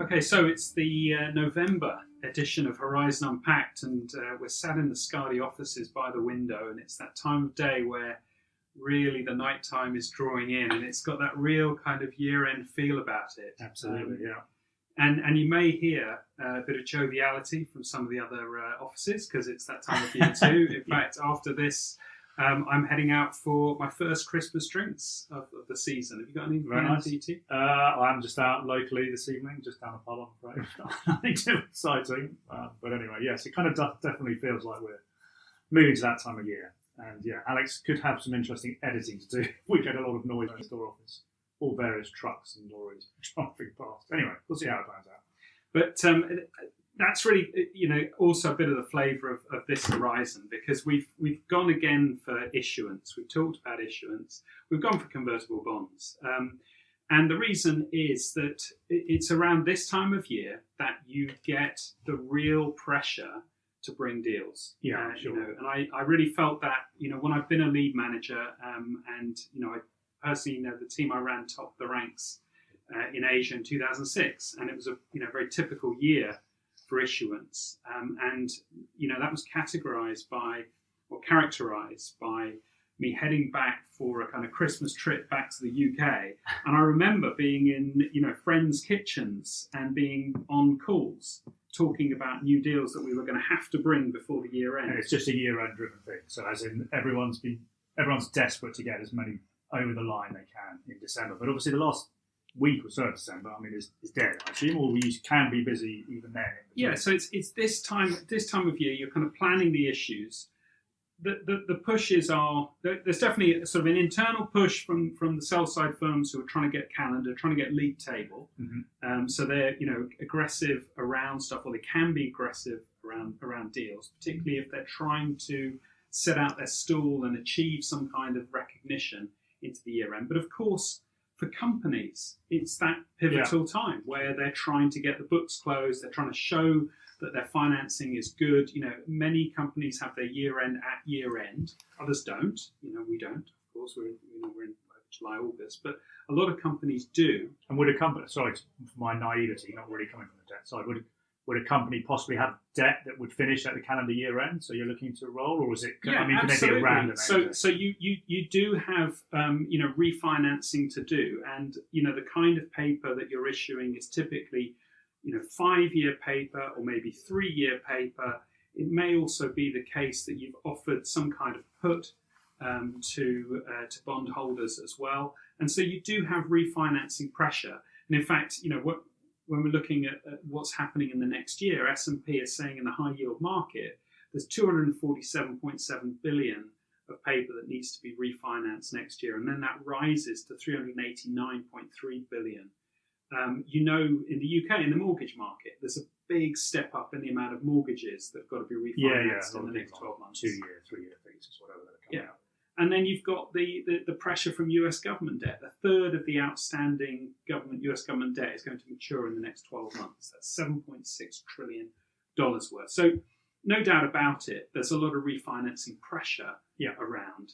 Okay, so it's the November edition of Horizon Unpacked, and we're sat in the Skadi offices by the window, and it's that time of day where really the night time is drawing in, and it's got that real kind of year-end feel about it. Absolutely, yeah. And you may hear a bit of joviality from some of the other offices because it's that time of year too. In fact, after this, I'm heading out for my first Christmas drinks of the season. Have you got any plans, E.T.? I'm just out locally this evening, just down the pub, I'm afraid. Nothing too exciting. But anyway, yes, it kind of definitely feels like we're moving to that time of year. And yeah, Alex could have some interesting editing to do. We get a lot of noise in the store office. All various trucks and lorries driving past. Anyway, we'll see how it pans out. But that's really, also a bit of the flavour of this horizon, because we've gone again for issuance. We've talked about issuance. We've gone for convertible bonds. And the reason is that it's around this time of year that you get the real pressure to bring deals. Yeah, sure. And I really felt that, when I've been a lead manager and, I personally know the team I ran top the ranks in Asia in 2006, and it was a very typical year for issuance, and that was characterised by me heading back for a kind of Christmas trip back to the UK, and I remember being in friends' kitchens and being on calls talking about new deals that we were going to have to bring before the year end. And it's just a year-end driven thing, so as in everyone's desperate to get as many over the line they can in December, but obviously the last week or so of December, is dead, I assume, or we can be busy even then. Yeah, so it's this time of year you're kind of planning the issues. The pushes are there's definitely sort of an internal push from the sell side firms who are trying to get calendar, trying to get league table. Mm-hmm. So they're aggressive around stuff, or they can be aggressive around deals, particularly if they're trying to set out their stall and achieve some kind of recognition into the year end. But of course, for companies, it's that pivotal time where they're trying to get the books closed. They're trying to show that their financing is good. Many companies have their year end at year end. Others don't. We don't. Of course, we're in July, August, but a lot of companies do. And would a company? Sorry for my naivety, not really coming from the debt side. Would a company possibly have debt that would finish at the calendar year end? So you're looking to roll, or is it? Yeah, can absolutely. they be a random? So you do have refinancing to do, and the kind of paper that you're issuing is typically 5-year paper or maybe 3-year paper. It may also be the case that you've offered some kind of put to bondholders as well, and so you do have refinancing pressure. And in fact, when we're looking at what's happening in the next year, S&P is saying in the high yield market, there's 247.7 billion of paper that needs to be refinanced next year. And then that rises to 389.3 billion. In the UK, in the mortgage market, there's a big step up in the amount of mortgages that have got to be refinanced in the next 12 months. 2-year, 3-year fixes, whatever they're coming out. And then you've got the pressure from US government debt. A third of the outstanding US government debt is going to mature in the next 12 months. That's $7.6 trillion worth. So no doubt about it, there's a lot of refinancing pressure around.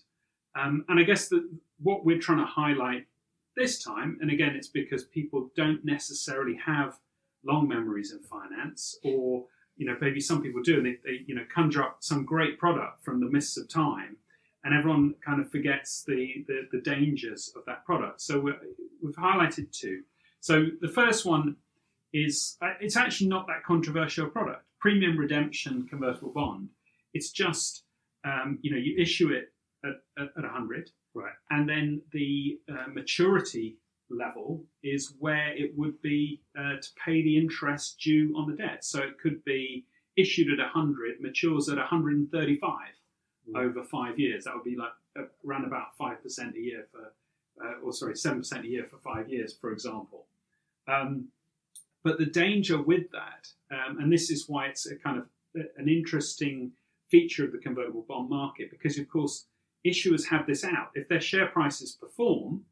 And I guess that what we're trying to highlight this time, and again, it's because people don't necessarily have long memories in finance, or maybe some people do, and they conjure up some great product from the mists of time, and everyone kind of forgets the dangers of that product. So we've highlighted two. So the first one is, it's actually not that controversial product. Premium redemption convertible bond. It's just, you issue it at 100. Right. And then the maturity level is where it would be to pay the interest due on the debt. So it could be issued at 100, matures at 135 over 5 years. That would be like around about 5% a year 7% a year for 5 years, for example. But the danger with that, and this is why it's a kind of an interesting feature of the convertible bond market, because of course issuers have this out. If their share prices perform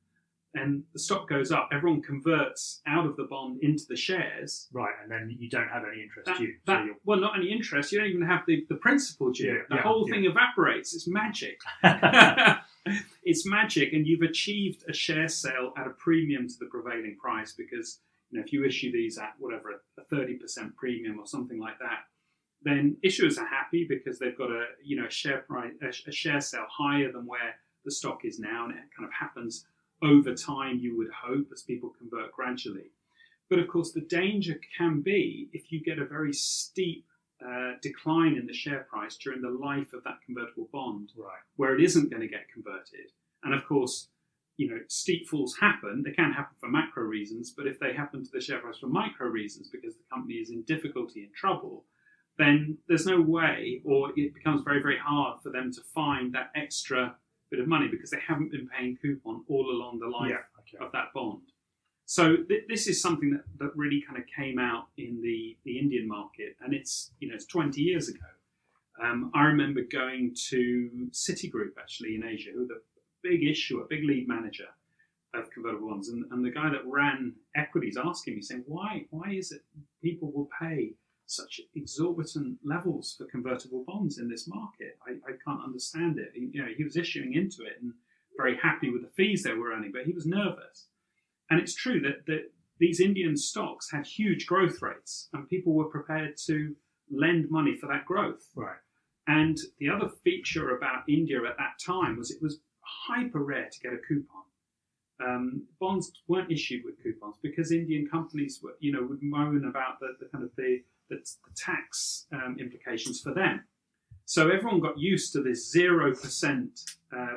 and the stock goes up, everyone converts out of the bond into the shares. Right, and then you don't have any interest due. Well, not any interest, you don't even have the principal due. The whole thing evaporates. It's magic. It's magic, and you've achieved a share sale at a premium to the prevailing price because if you issue these at whatever a 30% premium or something like that, then issuers are happy because they've got a share price, a share sale higher than where the stock is now, and it kind of happens over time, you would hope, as people convert gradually. But of course, the danger can be if you get a very steep decline in the share price during the life of that convertible bond, right, where it isn't going to get converted. And of course, steep falls happen. They can happen for macro reasons, but if they happen to the share price for micro reasons, because the company is in difficulty and trouble, then there's no way, or it becomes very, very hard for them to find that extra bit of money because they haven't been paying coupon all along the life of that bond. So this is something that really kind of came out in the Indian market, and it's 20 years ago. I remember going to Citigroup actually in Asia, who were the big issuer, big lead manager of convertible bonds, and the guy that ran equities asking me, saying, why is it people will pay such exorbitant levels for convertible bonds in this market? I can't understand it. He was issuing into it and very happy with the fees they were earning, but he was nervous. And it's true that these Indian stocks had huge growth rates, and people were prepared to lend money for that growth. Right. And the other feature about India at that time was it was hyper rare to get a coupon. Bonds weren't issued with coupons because Indian companies would moan about the tax implications for them. So everyone got used to this 0%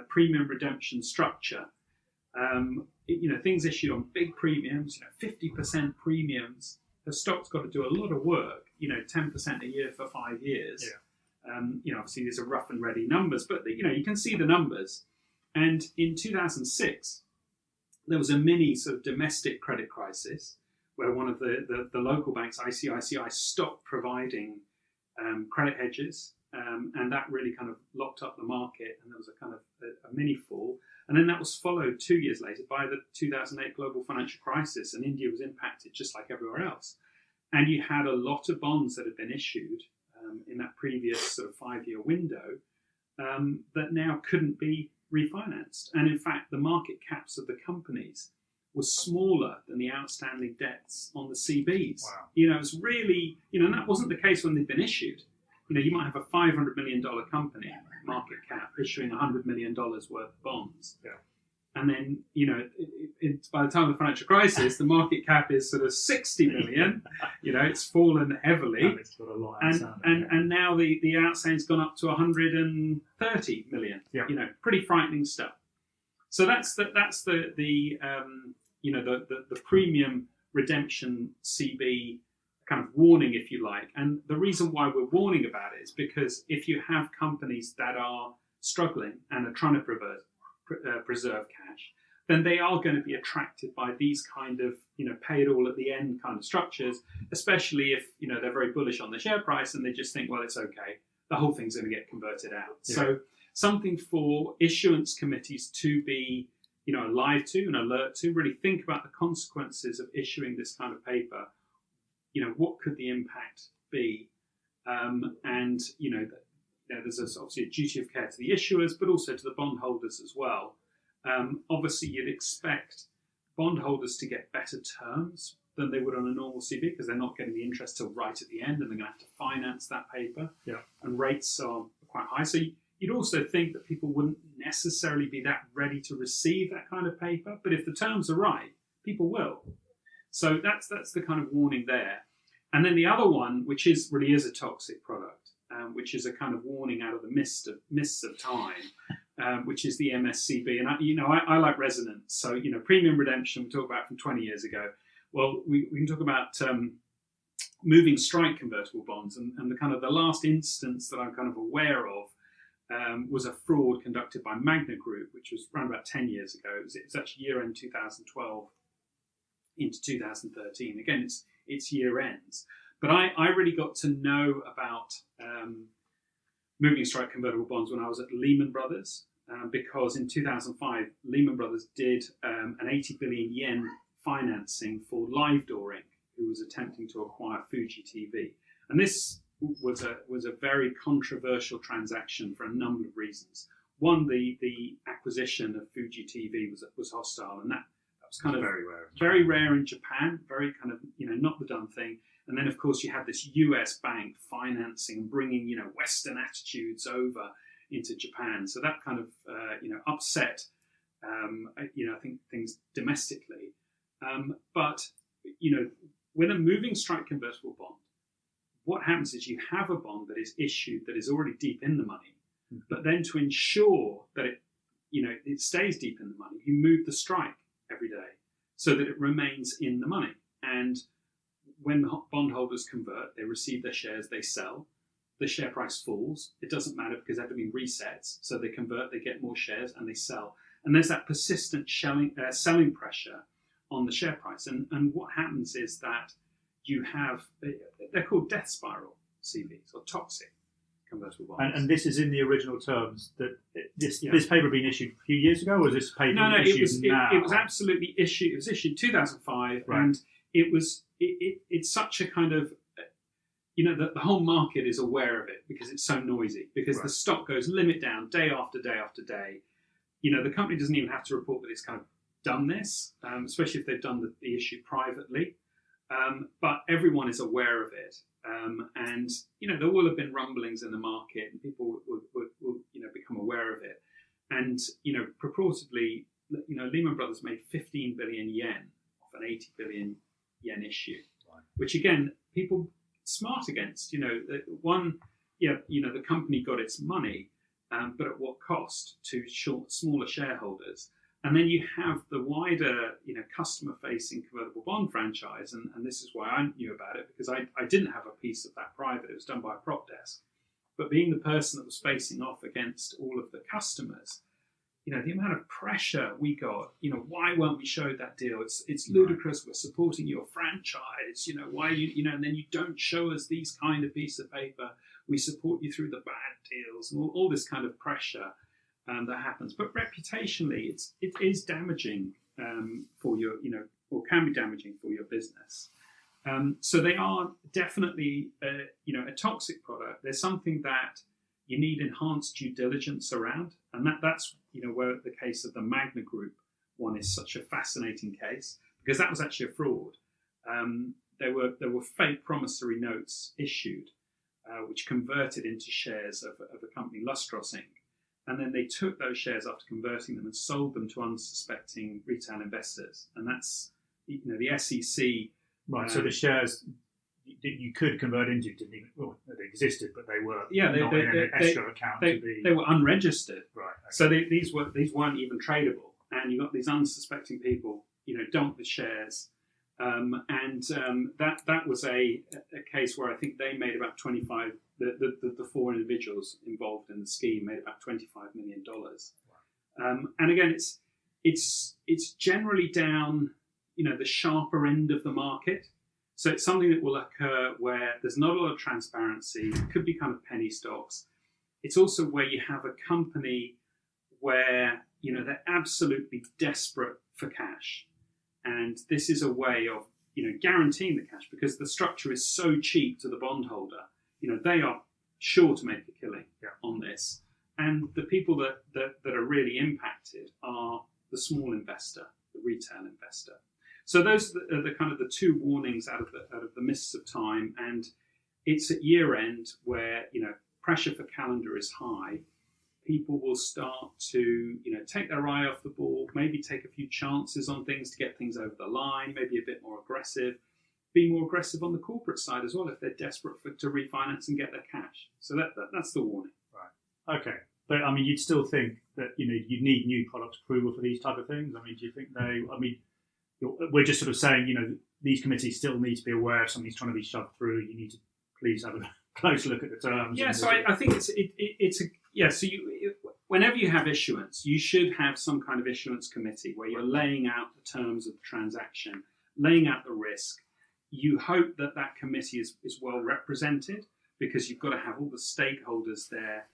premium redemption structure. Things issued on big premiums, 50% premiums. The stock's got to do a lot of work, 10% a year for 5 years. Yeah. Obviously these are rough and ready numbers, but you can see the numbers. And in 2006, there was a mini sort of domestic credit crisis where one of the local banks, ICICI, stopped providing credit hedges, and that really kind of locked up the market, and there was a kind of a mini fall. And then that was followed 2 years later by the 2008 global financial crisis, and India was impacted just like everywhere else. And you had a lot of bonds that had been issued in that previous sort of 5-year window that now couldn't be refinanced. And in fact, the market caps of the companies was smaller than the outstanding debts on the CBs. Wow. It was really, and that wasn't the case when they'd been issued. You might have a $500 million company market cap issuing $100 million worth of bonds. Yeah. And then, by the time of the financial crisis, the market cap is sort of 60 million. It's fallen heavily. And it's got a lot outstanding. And now the outstanding's gone up to 130 million. Yeah. Pretty frightening stuff. So that's the premium redemption CB kind of warning, if you like. And the reason why we're warning about it is because if you have companies that are struggling and are trying to preserve cash, then they are going to be attracted by these kind of, pay it all at the end kind of structures, especially if, they're very bullish on the share price and they just think, well, it's okay. The whole thing's going to get converted out. Yeah. So something for issuance committees to be, alive to and alert to, really think about the consequences of issuing this kind of paper. What could the impact be? There's obviously a duty of care to the issuers, but also to the bondholders as well. Obviously, you'd expect bondholders to get better terms than they would on a normal CB because they're not getting the interest till right at the end, and they're going to have to finance that paper. Yeah. And rates are quite high. So you'd also think that people wouldn't necessarily be that ready to receive that kind of paper, but if the terms are right, people will. So that's the kind of warning there. And then the other one, which really is a toxic product, which is a kind of warning out of the mists of time, which is the MSCB. And I like resonance. So premium redemption we talked about from 20 years ago. Well, we can talk about moving strike convertible bonds, and the kind of the last instance that I'm kind of aware of was a fraud conducted by Magna Group, which was around about 10 years ago. It was actually year-end 2012 into 2013. Again, it's year ends. But I really got to know about moving strike convertible bonds when I was at Lehman Brothers, because in 2005, Lehman Brothers did an 80 billion yen financing for LiveDoor Inc., who was attempting to acquire Fuji TV. And this was a very controversial transaction for a number of reasons. One, the acquisition of Fuji TV was hostile, and that was kind of very rare. Very rare in Japan, very kind of, not the done thing. And then, of course, you had this US bank financing, bringing, Western attitudes over into Japan. So that kind of, upset, I think things domestically. But, with a moving strike convertible bond, what happens is you have a bond that is issued that is already deep in the money. Mm-hmm. But then to ensure that it stays deep in the money, you move the strike every day so that it remains in the money. And when the bondholders convert, they receive their shares, they sell. The share price falls. It doesn't matter because everything resets. So they convert, they get more shares, and they sell. And there's that persistent selling pressure on the share price. And what happens is that you have, they're called death spiral CVs, or toxic convertible bonds. And this is in the original terms that this paper had been issued a few years ago, or was this paper issued now? It was absolutely issued. It was issued 2005, right. And it's such a kind of, the whole market is aware of it because it's so noisy, because right. The stock goes limit down day after day after day. The company doesn't even have to report that it's kind of done this, especially if they've done the issue privately. But everyone is aware of it. And there will have been rumblings in the market, and people will become aware of it. And, purportedly, Lehman Brothers made 15 billion yen off an 80 billion yen issue, right. Which, again, people smart against. The company got its money, but at what cost to smaller shareholders? And then you have the wider, customer-facing convertible bond franchise, and this is why I knew about it, because I didn't have a piece of that private. It was done by a prop desk. But being the person that was facing off against all of the customers, the amount of pressure we got, why weren't we showed that deal? It's ludicrous. We're supporting your franchise. Why and then you don't show us these kind of piece of paper. We support you through the bad deals, and all this kind of pressure. That happens, but reputationally, it is damaging for your, or can be damaging for your business. So they are definitely, a toxic product. There's something that you need enhanced due diligence around, and that's where the case of the Magna Group one is such a fascinating case, because that was actually a fraud. There were fake promissory notes issued, which converted into shares of a company, Lustros Inc. And then they took those shares after converting them and sold them to unsuspecting retail investors. And that's, the SEC. Right, so the shares that you could convert into didn't even, they existed, but they were not in an escrow account. They were unregistered. Right. Okay. So these weren't even tradable. And you got these unsuspecting people, dump the shares. That was a case where I think they made about 25. The four individuals involved in the scheme made about $25 million. Wow. And again, it's generally down, the sharper end of the market. So it's something that will occur where there's not a lot of transparency. It could be kind of penny stocks. It's also where you have a company where, they're absolutely desperate for cash. And this is a way of, guaranteeing the cash, because the structure is so cheap to the bondholder. They are sure to make a killing on this. And the people that are really impacted are the small investor, the retail investor. So those are the kind of the two warnings out of the mists of time. And it's at year end where, pressure for calendar is high. People will start to, take their eye off the ball, maybe take a few chances on things to get things over the line, maybe a bit more aggressive. Be more aggressive on the corporate side as well if they're desperate to refinance and get their cash. So that's the warning. Right. Okay. But you'd still think that you need new product approval for these type of things. Do you think we're just sort of saying these committees still need to be aware if something's trying to be shoved through. You need to please have a close look at the terms. Yeah. So I think So whenever you have issuance, you should have some kind of issuance committee where you're laying out the terms of the transaction, laying out the risk. You hope that committee is well represented, because you've got to have all the stakeholders there.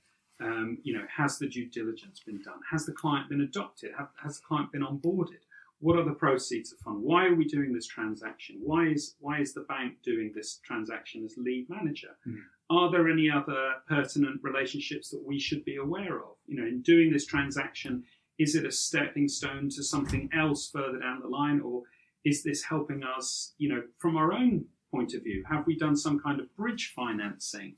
Has the due diligence been done? Has the client been adopted? Has the client been onboarded? What are the proceeds of fund? Why are we doing this transaction? Why is the bank doing this transaction as lead manager? Mm. Are there any other pertinent relationships that we should be aware of? In doing this transaction, Is it a stepping stone to something else further down the line, or is this helping us, from our own point of view? Have we done some kind of bridge financing,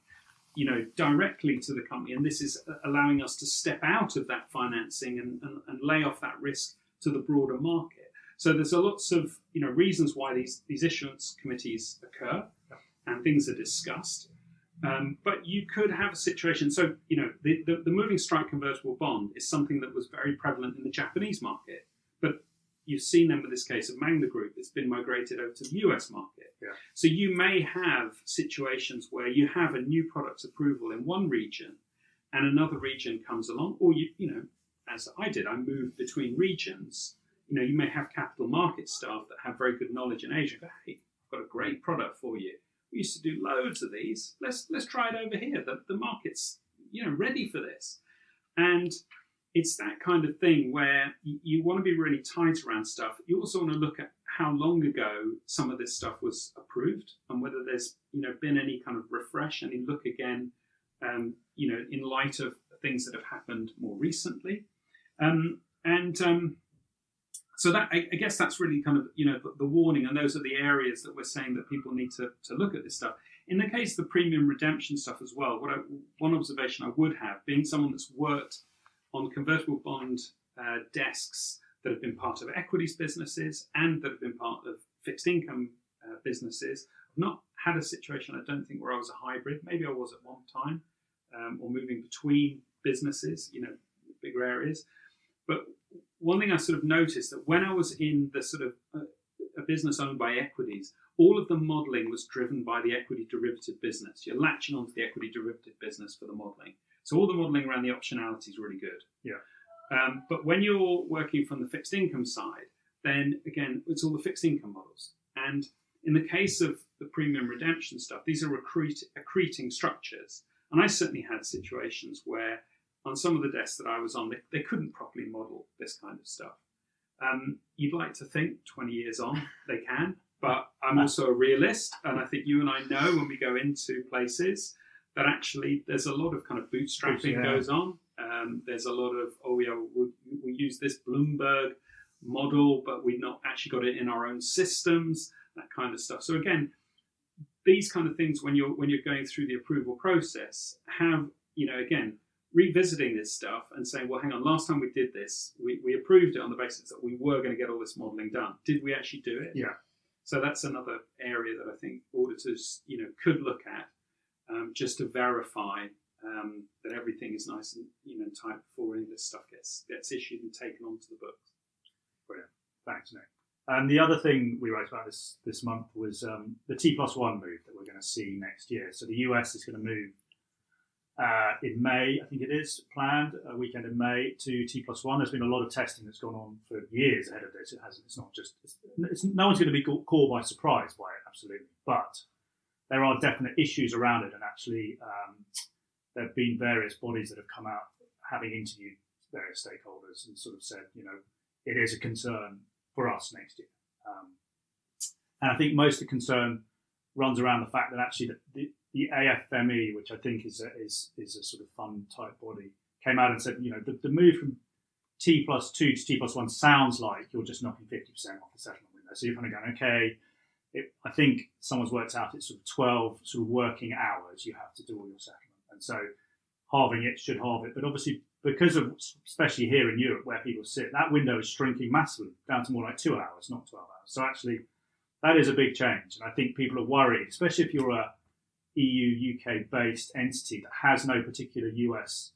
directly to the company, and this is allowing us to step out of that financing and lay off that risk to the broader market? So there's lots of reasons why these issuance committees occur, and things are discussed. But you could have a situation. So the moving strike convertible bond is something that was very prevalent in the Japanese market, but you've seen them with this case of Magna Group. It's been migrated over to the US market. Yeah. So you may have situations where you have a new product approval in one region and another region comes along, or as I did, I moved between regions. You may have capital market staff that have very good knowledge in Asia. Go, hey, I've got a great product for you. We used to do loads of these. Let's try it over here. The market's ready for this. And it's that kind of thing where you want to be really tight around stuff. You also want to look at how long ago some of this stuff was approved and whether there's been any kind of refresh, any look again, in light of things that have happened more recently. So that I guess that's really kind of the warning, and those are the areas that we're saying that people need to look at this stuff. In the case of the premium redemption stuff as well, one observation I would have, being someone that's worked on convertible bond desks that have been part of equities businesses and that have been part of fixed income businesses, I've not had a situation, I don't think, where I was a hybrid. Maybe I was at one time, or moving between businesses, bigger areas. But one thing I sort of noticed that when I was in the sort of a business owned by equities, all of the modelling was driven by the equity derivative business. You're latching onto the equity derivative business for the modelling. So all the modelling around the optionality is really good. Yeah. But when you're working from the fixed income side, then again, it's all the fixed income models. And in the case of the premium redemption stuff, these are accreting structures. And I certainly had situations where on some of the desks that I was on, they couldn't properly model this kind of stuff. You'd like to think 20 years on they can, but I'm also a realist, and I think you and I know when we go into places that actually there's a lot of kind of bootstrapping goes on. There's a lot of, we use this Bloomberg model, but we've not actually got it in our own systems, that kind of stuff. So again, these kind of things when you're going through the approval process, have, again, revisiting this stuff and saying, well, hang on, last time we did this, we approved it on the basis that we were going to get all this modelling done. Did we actually do it? Yeah. So that's another area that I think auditors, could look at, just to verify that everything is nice and tight before any of this stuff gets issued and taken onto the books. Brilliant. Thanks, Nick. And the other thing we wrote about this month was the T+1 move that we're going to see next year. So the US is going to move in May, I think it is planned, a weekend in May, to T+1. There's been a lot of testing that's gone on for years ahead of this. It's not just, no one's going to be caught by surprise by it, absolutely. But there are definite issues around it, and actually there have been various bodies that have come out having interviewed various stakeholders and sort of said, it is a concern for us next year. And I think most of the concern runs around the fact that actually the AFME, which I think is a sort of fund type body, came out and said, the move from T+2 to T+1 sounds like you're just knocking 50% off the settlement window. So you're kind of going, okay, I think someone's worked out it's sort of 12 sort of working hours you have to do all your settlement. And so halving it should halve it. But obviously, because of, especially here in Europe where people sit, that window is shrinking massively down to more like 2 hours, not 12 hours. So actually, that is a big change. And I think people are worried, especially if you're a EU, UK based entity that has no particular US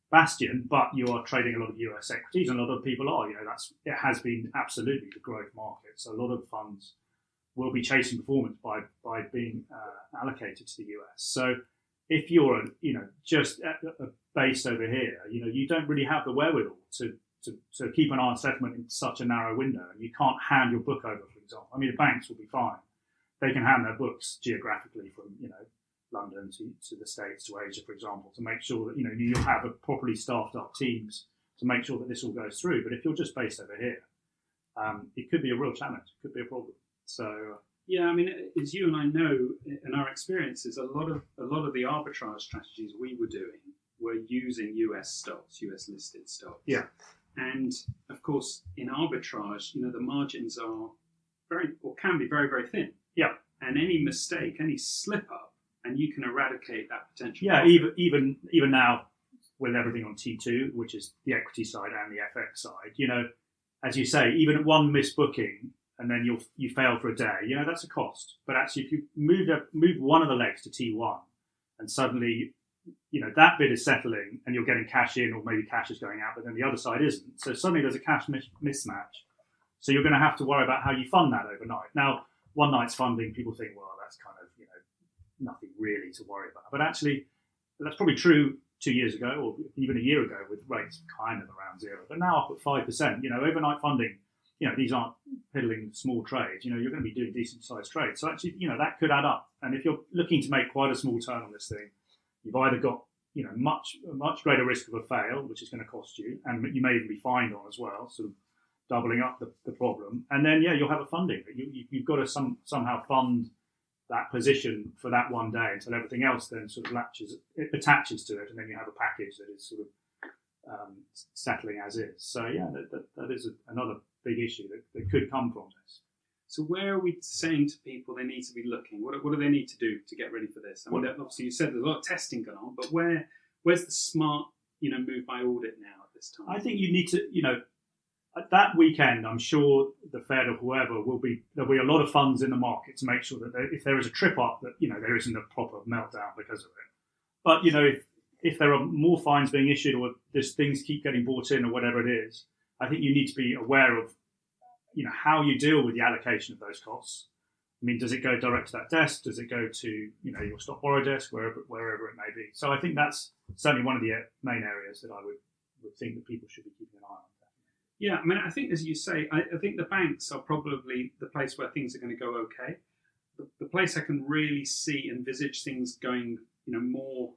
bastion, but you are trading a lot of US equities, and a lot of people are. It has been absolutely the growth market. So a lot of funds will be chasing performance by being allocated to the US. So if you're just based over here, you don't really have the wherewithal to keep an eye on settlement in such a narrow window, and you can't hand your book over, for example. I mean, the banks will be fine. They can hand their books geographically from, London to the States to Asia, for example, to make sure that, you'll have a properly staffed up teams to make sure that this all goes through. But if you're just based over here, it could be a real challenge. It could be a problem. So yeah, I mean, as you and I know, in our experiences, a lot of the arbitrage strategies we were doing were using US stocks, US listed stocks. Yeah. And of course, in arbitrage, the margins are can be very, very thin. Yeah. And any mistake, any slip up, and you can eradicate that potential. Yeah, profit. even now with everything on T2, which is the equity side and the FX side, as you say, even at one misbooking and then you fail for a day, that's a cost. But actually, if you move one of the legs to T1 and suddenly, that bit is settling and you're getting cash in, or maybe cash is going out, but then the other side isn't. So suddenly there's a cash mismatch. So you're going to have to worry about how you fund that overnight. Now, one night's funding, people think, well, that's kind of, nothing really to worry about. But actually, that's probably true 2 years ago, or even a year ago, with rates kind of around zero. But now up at 5%, overnight funding, these aren't piddling small trades. You're going to be doing decent sized trades. So actually, that could add up. And if you're looking to make quite a small turn on this thing, you've either got, much greater risk of a fail, which is going to cost you, and you may even be fined on as well, sort of doubling up the problem. And then, you'll have a funding. You've got to somehow fund that position for that one day until everything else then sort of attaches to it, and then you have a package that is sort of settling as is. So that is another big issue that could come from this. So where are we saying to people they need to be looking? What do they need to do to get ready for this? I mean, obviously you said there's a lot of testing going on, but where's the smart move by Audit now at this time? I think you need to that weekend, I'm sure the Fed or whoever there'll be a lot of funds in the market to make sure that if there is a trip up, that there isn't a proper meltdown because of it. But if there are more fines being issued, or just things keep getting bought in, or whatever it is, I think you need to be aware of how you deal with the allocation of those costs. I mean, does it go direct to that desk? Does it go to your stop borrow desk, wherever it may be? So I think that's certainly one of the main areas that I would think that people should be keeping an eye on. Yeah, I mean, I think, as you say, I think the banks are probably the place where things are going to go okay. The place I can really envisage things going, more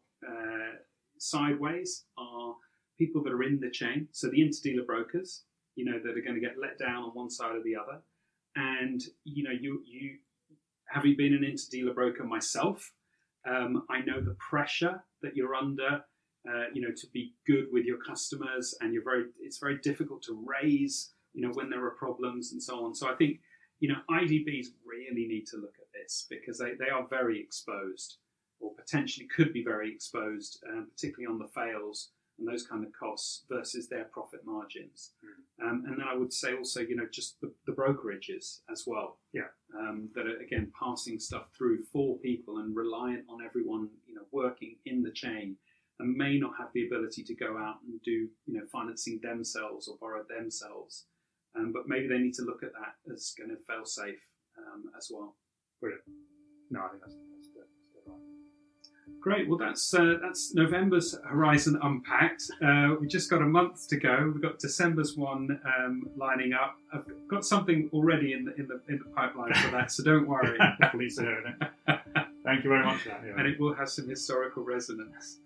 sideways are people that are in the chain. So the interdealer brokers, that are going to get let down on one side or the other. And, you having been an interdealer broker myself, I know the pressure that you're under. To be good with your customers, and it's very difficult to raise, when there are problems and so on. So I think, IDBs really need to look at this, because they are very exposed, or potentially could be very exposed, particularly on the fails and those kind of costs versus their profit margins. And then I would say also, just the brokerages as well. Yeah. That are, again, passing stuff through for people and reliant on everyone, working in the chain, and may not have the ability to go out and do, financing themselves or borrow themselves. But maybe they need to look at that as kind of fail safe as well. Brilliant. No, I think that's right. Great. Well, that's November's Horizon Unpacked. We've just got a month to go. We've got December's one lining up. I've got something already in the pipeline for that, so don't worry. Please do. Thank you very much for that. Yeah. And it will have some historical resonance.